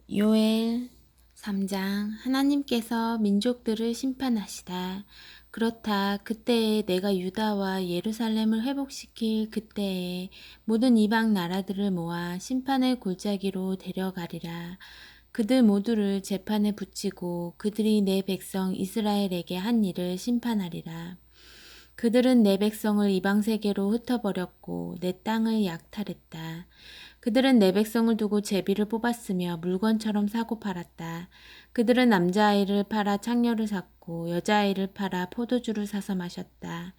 요엘 3장. 하나님께서 민족들을 심판하시다. 그렇다. 그때에 내가 유다와 예루살렘을 회복시킬 그때에 모든 이방 나라들을 모아 심판의 골짜기로 데려가리라. 그들 모두를 재판에 붙이고 그들이 내 백성 이스라엘에게 한 일을 심판하리라. 그들은 내 백성을 이방 세계로 흩어버렸고 내 땅을 약탈했다. 그들은 내 백성을 두고 제비를 뽑았으며 물건처럼 사고 팔았다. 그들은 남자아이를 팔아 창녀를 샀고 여자아이를 팔아 포도주를 사서 마셨다.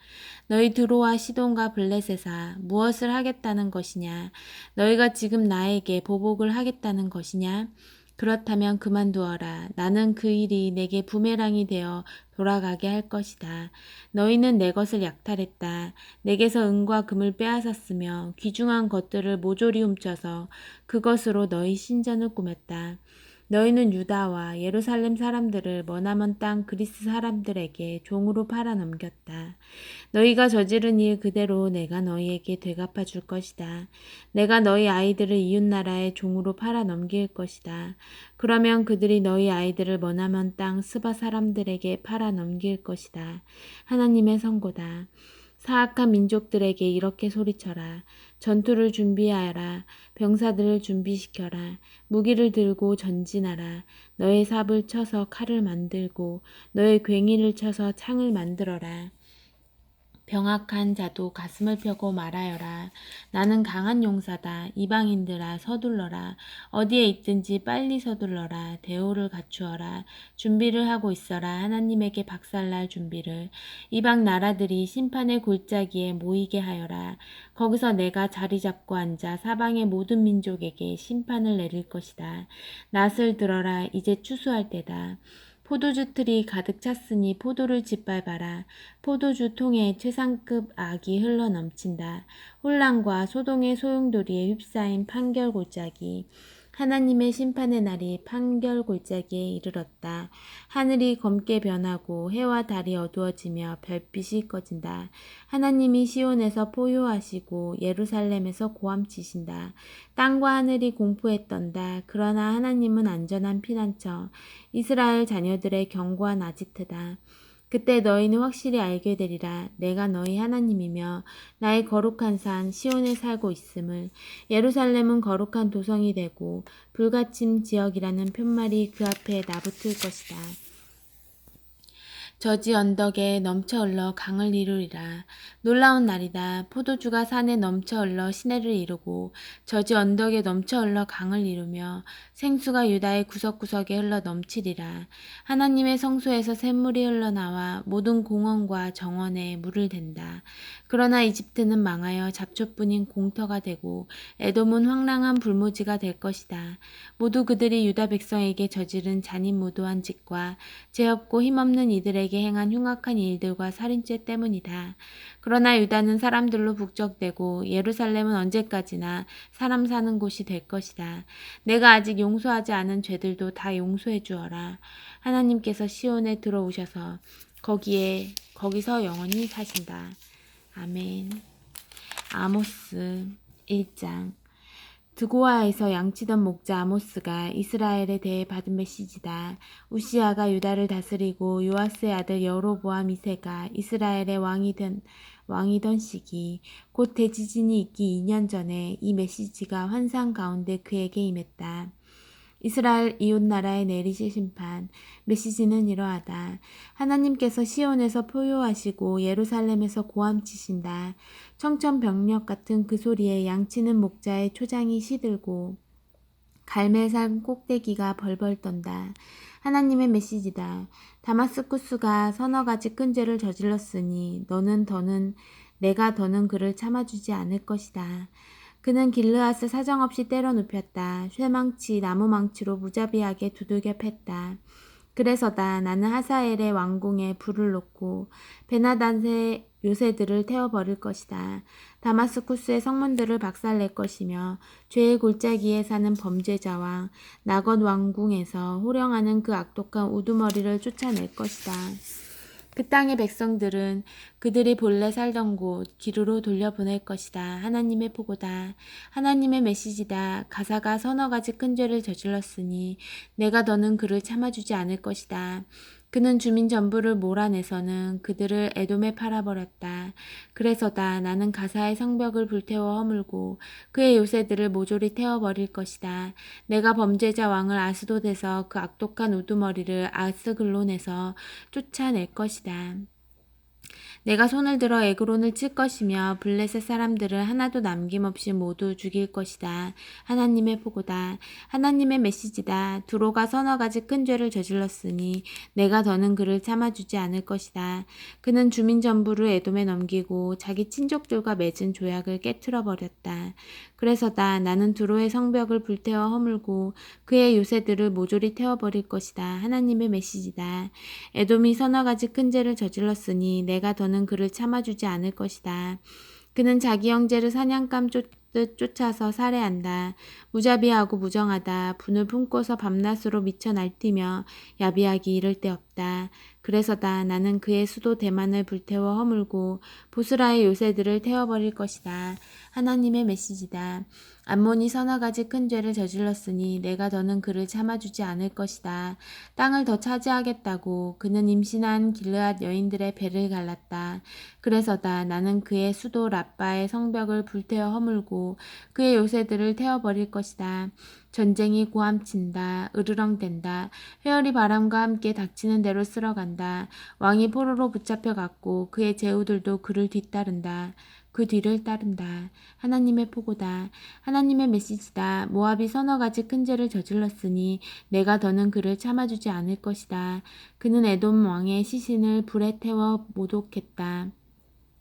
너희 드로와 시돈과 블레셋아, 무엇을 하겠다는 것이냐? 너희가 지금 나에게 보복을 하겠다는 것이냐? 그렇다면 그만두어라. 나는 그 일이 내게 부메랑이 되어 돌아가게 할 것이다. 너희는 내 것을 약탈했다. 내게서 은과 금을 빼앗았으며 귀중한 것들을 모조리 훔쳐서 그것으로 너희 신전을 꾸몄다. 너희는 유다와 예루살렘 사람들을 머나먼 땅 그리스 사람들에게 종으로 팔아 넘겼다. 너희가 저지른 일 그대로 내가 너희에게 되갚아 줄 것이다. 내가 너희 아이들을 이웃나라의 종으로 팔아 넘길 것이다. 그러면 그들이 너희 아이들을 머나먼 땅 스바 사람들에게 팔아 넘길 것이다. 하나님의 선고다. 사악한 민족들에게 이렇게 소리쳐라. 전투를 준비하라. 병사들을 준비시켜라. 무기를 들고 전진하라. 너의 삽을 쳐서 칼을 만들고 너의 괭이를 쳐서 창을 만들어라. 병악한 자도 가슴을 펴고 말하여라. 나는 강한 용사다. 이방인들아 서둘러라. 어디에 있든지 빨리 서둘러라. 대오를 갖추어라. 준비를 하고 있어라. 하나님에게 박살날 준비를. 이방 나라들이 심판의 골짜기에 모이게 하여라. 거기서 내가 자리 잡고 앉아 사방의 모든 민족에게 심판을 내릴 것이다. 낫을 들어라. 이제 추수할 때다. 포도주 틀이 가득 찼으니 포도를 짓밟아라. 포도주 통에 최상급 악이 흘러 넘친다. 혼란과 소동의 소용돌이에 휩싸인 판결 골짜기. 하나님의 심판의 날이 판결 골짜기에 이르렀다. 하늘이 검게 변하고 해와 달이 어두워지며 별빛이 꺼진다. 하나님이 시온에서 포효하시고 예루살렘에서 고함치신다. 땅과 하늘이 공포에 떤다. 그러나 하나님은 안전한 피난처, 이스라엘 자녀들의 견고한 아지트다. 그때 너희는 확실히 알게 되리라. 내가 너희 하나님이며 나의 거룩한 산 시온에 살고 있음을. 예루살렘은 거룩한 도성이 되고 불가침 지역이라는 편말이 그 앞에 나붙을 것이다. 저지 언덕에 넘쳐 흘러 강을 이루리라. 놀라운 날이다. 포도주가 산에 넘쳐 흘러 시내를 이루고 저지 언덕에 넘쳐 흘러 강을 이루며 생수가 유다의 구석구석에 흘러 넘치리라. 하나님의 성소에서 샘물이 흘러나와 모든 공원과 정원에 물을 댄다. 그러나 이집트는 망하여 잡초뿐인 공터가 되고 에돔은 황량한 불모지가 될 것이다. 모두 그들이 유다 백성에게 저지른 잔인무도한 짓과 죄 없고 힘없는 이들에게 행한 흉악한 일들과 살인죄 때문이다. 그러나 유다는 사람들로 북적대고 예루살렘은 언제까지나 사람 사는 곳이 될 것이다. 내가 아직 용서하지 않은 죄들도 다 용서해 주어라. 하나님께서 시온에 들어오셔서 거기서 영원히 사신다. 아멘. 아모스 1장. 드고아에서 양치던 목자 아모스가 이스라엘에 대해 받은 메시지다. 우시아가 유다를 다스리고 요아스의 아들 여로보암 2세가 이스라엘의 왕이던 시기, 곧 대지진이 있기 2년 전에 이 메시지가 환상 가운데 그에게 임했다. 이스라엘 이웃나라에 내리실 심판. 메시지는 이러하다. 하나님께서 시온에서 포효하시고 예루살렘에서 고함치신다. 청천벽력 같은 그 소리에 양치는 목자의 초장이 시들고 갈멜산 꼭대기가 벌벌 떤다. 하나님의 메시지다. 다마스쿠스가 서너 가지 큰 죄를 저질렀으니 내가 더는 그를 참아주지 않을 것이다. 그는 길르앗을 사정없이 때려 눕혔다. 쇠망치, 나무망치로 무자비하게 두들겨 팼다. 그래서다. 나는 하사엘의 왕궁에 불을 놓고 베나닷의 요새들을 태워버릴 것이다. 다마스쿠스의 성문들을 박살낼 것이며 죄의 골짜기에 사는 범죄자와 나겉 왕궁에서 호령하는 그 악독한 우두머리를 쫓아낼 것이다. 그 땅의 백성들은 그들이 본래 살던 곳 기르로 돌려보낼 것이다. 하나님의 포고다. 하나님의 메시지다. 가사가 서너 가지 큰 죄를 저질렀으니 내가 더는 그를 참아주지 않을 것이다. 그는 주민 전부를 몰아내서는 그들을 에돔에 팔아버렸다. 그래서다 나는 가사의 성벽을 불태워 허물고 그의 요새들을 모조리 태워버릴 것이다. 내가 범죄자 왕을 아스돗에서 그 악독한 우두머리를 아스글론에서 쫓아낼 것이다. 내가 손을 들어 에그론을 칠 것이며 블레셋 사람들을 하나도 남김없이 모두 죽일 것이다. 하나님의 포고다. 하나님의 메시지다. 두로가 서너 가지 큰 죄를 저질렀으니 내가 더는 그를 참아주지 않을 것이다. 그는 주민 전부를 에돔에 넘기고 자기 친족들과 맺은 조약을 깨트려 버렸다. 그래서다 나는 두로의 성벽을 불태워 허물고 그의 요새들을 모조리 태워버릴 것이다. 하나님의 메시지다. 에돔이 서너 가지 큰 죄를 저질렀으니 내가 더는 그를 참아주지 않을 것이다. 그는 자기 형제를 사냥감 쫓듯 쫓아서 살해한다. 무자비하고 무정하다. 분을 품고서 밤낮으로 미쳐 날뛰며 야비하기 이를 데 없다. 그래서다 나는 그의 수도 대만을 불태워 허물고 보스라의 요새들을 태워버릴 것이다. 하나님의 메시지다. 암몬이 서너 가지 큰 죄를 저질렀으니 내가 더는 그를 참아주지 않을 것이다. 땅을 더 차지하겠다고 그는 임신한 길르앗 여인들의 배를 갈랐다. 그래서다 나는 그의 수도 라빠의 성벽을 불태워 허물고 그의 요새들을 태워버릴 것이다. 전쟁이 고함친다. 으르렁댄다. 회오리 바람과 함께 닥치는 대로 쓸어간다. 왕이 포로로 붙잡혀갔고 그의 제후들도 그를 뒤따른다. 그 뒤를 따른다. 하나님의 포고다. 하나님의 메시지다. 모압이 서너 가지 큰 죄를 저질렀으니 내가 더는 그를 참아주지 않을 것이다. 그는 에돔 왕의 시신을 불에 태워 모독했다.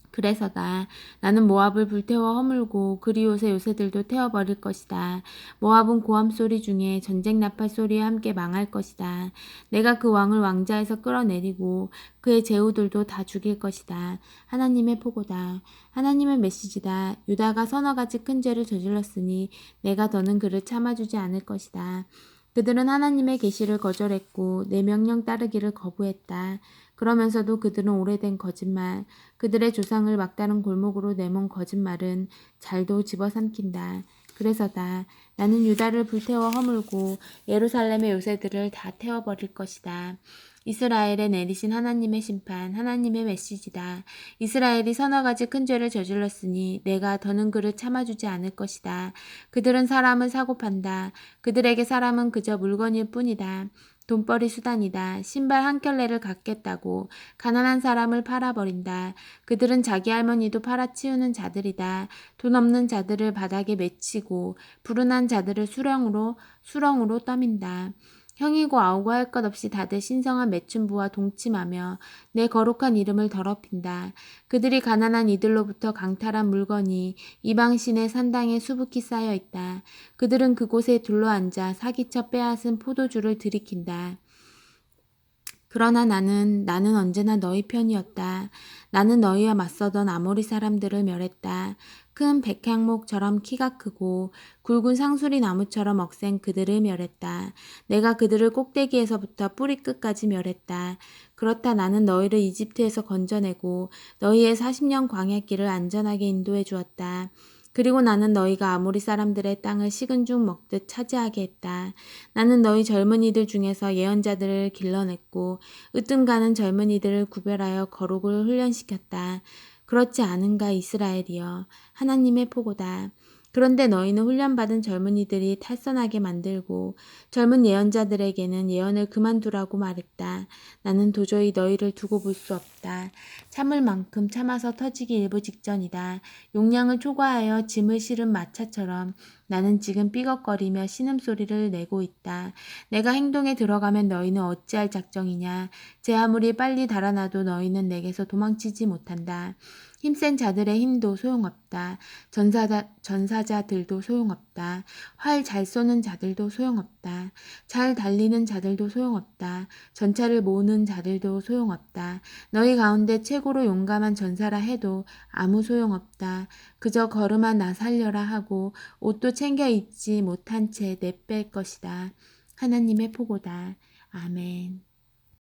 그래서다 나는 모압을 불태워 허물고 그리옷의 요새들도 태워버릴 것이다. 모압은 고함 소리 중에 전쟁 나팔 소리와 함께 망할 것이다. 내가 그 왕을 왕자에서 끌어내리고 그의 제후들도 다 죽일 것이다. 하나님의 포고다. 하나님의 메시지다. 유다가 서너 가지 큰 죄를 저질렀으니 내가 더는 그를 참아주지 않을 것이다. 그들은 하나님의 계시를 거절했고 내 명령 따르기를 거부했다. 그러면서도 그들은 오래된 거짓말, 그들의 조상을 막다른 골목으로 내몬 거짓말은 잘도 집어삼킨다. 그래서다 나는 유다를 불태워 허물고 예루살렘의 요새들을 다 태워버릴 것이다. 이스라엘에 내리신 하나님의 심판, 하나님의 메시지다. 이스라엘이 서너 가지 큰 죄를 저질렀으니 내가 더는 그를 참아주지 않을 것이다. 그들은 사람을 사고판다. 그들에게 사람은 그저 물건일 뿐이다. 돈벌이 수단이다. 신발 한 켤레를 갖겠다고 가난한 사람을 팔아버린다. 그들은 자기 할머니도 팔아치우는 자들이다. 돈 없는 자들을 바닥에 맺히고 불운한 자들을 수렁으로 떠민다. 형이고 아우고 할 것 없이 다들 신성한 매춘부와 동침하며 내 거룩한 이름을 더럽힌다. 그들이 가난한 이들로부터 강탈한 물건이 이방신의 산당에 수북히 쌓여 있다. 그들은 그곳에 둘러앉아 사기쳐 빼앗은 포도주를 들이킨다. 그러나 나는 언제나 너희 편이었다. 나는 너희와 맞서던 아모리 사람들을 멸했다. 큰 백향목처럼 키가 크고 굵은 상수리 나무처럼 억센 그들을 멸했다. 내가 그들을 꼭대기에서부터 뿌리 끝까지 멸했다. 그렇다 나는 너희를 이집트에서 건져내고 너희의 40년 광야길을 안전하게 인도해 주었다. 그리고 나는 너희가 아모리 사람들의 땅을 식은 죽 먹듯 차지하게 했다. 나는 너희 젊은이들 중에서 예언자들을 길러냈고 으뜸가는 젊은이들을 구별하여 거룩을 훈련시켰다. 그렇지 않은가 이스라엘이여. 하나님의 포고다. 그런데 너희는 훈련받은 젊은이들이 탈선하게 만들고 젊은 예언자들에게는 예언을 그만두라고 말했다. 나는 도저히 너희를 두고 볼 수 없다. 참을 만큼 참아서 터지기 일부 직전이다. 용량을 초과하여 짐을 실은 마차처럼 나는 지금 삐걱거리며 신음소리를 내고 있다. 내가 행동에 들어가면 너희는 어찌할 작정이냐. 제 아무리 빨리 달아나도 너희는 내게서 도망치지 못한다. 힘센 자들의 힘도 소용없다. 전사자들도 소용없다. 활 잘 쏘는 자들도 소용없다. 잘 달리는 자들도 소용없다. 전차를 모으는 자들도 소용없다. 너희 가운데 최고로 용감한 전사라 해도 아무 소용없다. 그저 걸음아 나 살려라 하고 옷도 챙겨 입지 못한 채 내뺄 것이다. 하나님의 포고다. 아멘.